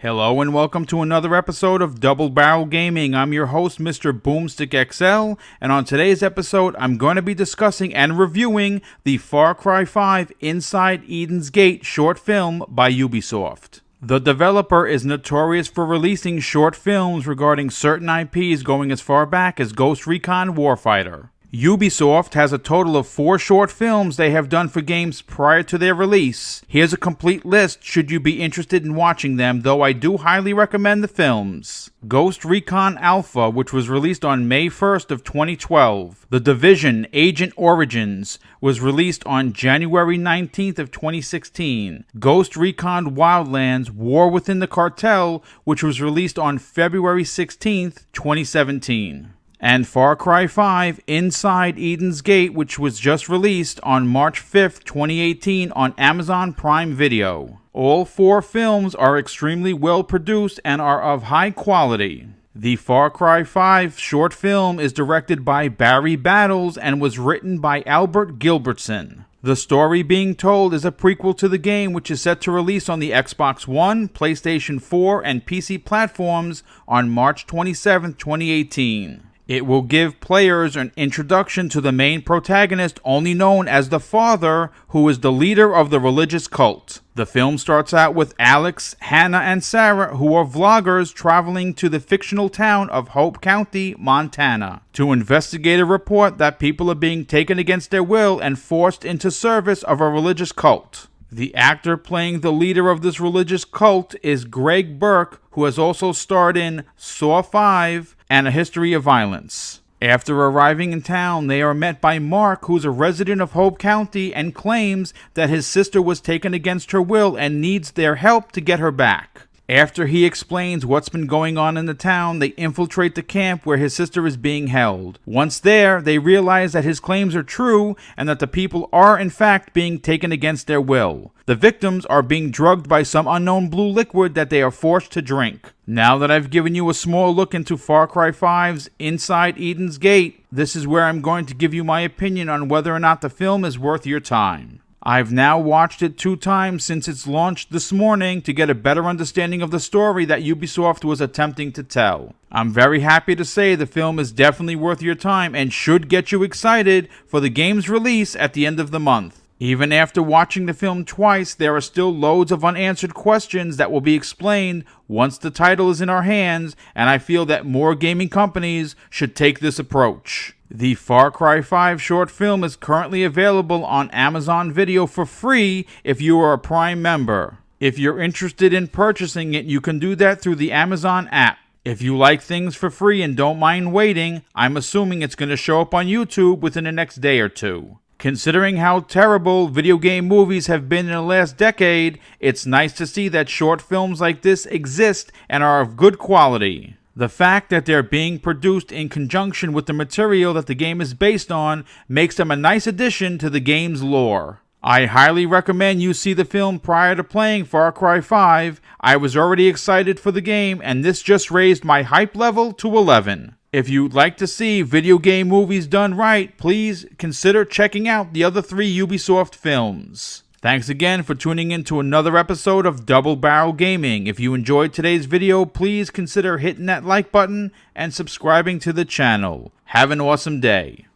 Hello and welcome to another episode of Double Barrel Gaming. I'm your host, Mr. Boomstick XL, and on today's episode, I'm going to be discussing and reviewing the Far Cry 5 Inside Eden's Gate short film by Ubisoft. The developer is notorious for releasing short films regarding certain IPs going as far back as Ghost Recon Warfighter. Ubisoft has a total of 4 short films they have done for games prior to their release. Here's a complete list should you be interested in watching them, though I do highly recommend the films. Ghost Recon Alpha, which was released on May 1st of 2012. The Division Agent Origins was released on January 19th of 2016. Ghost Recon Wildlands War Within the Cartel, which was released on February 16th, 2017. And Far Cry 5 Inside Eden's Gate, which was just released on March 5th, 2018 on Amazon Prime Video. All 4 films are extremely well produced and are of high quality. The Far Cry 5 short film is directed by Barry Battles and was written by Albert Gilbertson. The story being told is a prequel to the game, which is set to release on the Xbox One, PlayStation 4, and PC platforms on March 27, 2018. It will give players an introduction to the main protagonist, only known as the Father, who is the leader of the religious cult. The film starts out with Alex, Hannah, and Sarah, who are vloggers traveling to the fictional town of Hope County, Montana, to investigate a report that people are being taken against their will and forced into service of a religious cult. The actor playing the leader of this religious cult is Greg Burke, who has also starred in Saw 5 and A History of Violence. After arriving in town, they are met by Mark, who's a resident of Hope County and claims that his sister was taken against her will and needs their help to get her back. After he explains what's been going on in the town, they infiltrate the camp where his sister is being held. Once there, they realize that his claims are true and that the people are in fact being taken against their will. The victims are being drugged by some unknown blue liquid that they are forced to drink. Now that I've given you a small look into Far Cry 5's Inside Eden's Gate, this is where I'm going to give you my opinion on whether or not the film is worth your time. I've now watched it 2 times since its launch this morning to get a better understanding of the story that Ubisoft was attempting to tell. I'm very happy to say the film is definitely worth your time and should get you excited for the game's release at the end of the month. Even after watching the film twice, there are still loads of unanswered questions that will be explained once the title is in our hands, and I feel that more gaming companies should take this approach. The Far Cry 5 short film is currently available on Amazon Video for free if you are a Prime member. If you're interested in purchasing it, you can do that through the Amazon app. If you like things for free and don't mind waiting, I'm assuming it's going to show up on YouTube within the next day or 2. Considering how terrible video game movies have been in the last decade, it's nice to see that short films like this exist and are of good quality. The fact that they're being produced in conjunction with the material that the game is based on makes them a nice addition to the game's lore. I highly recommend you see the film prior to playing Far Cry 5. I was already excited for the game, and this just raised my hype level to 11. If you'd like to see video game movies done right, please consider checking out the other 3 Ubisoft films. Thanks again for tuning in to another episode of Double Barrel Gaming. If you enjoyed today's video, please consider hitting that like button and subscribing to the channel. Have an awesome day.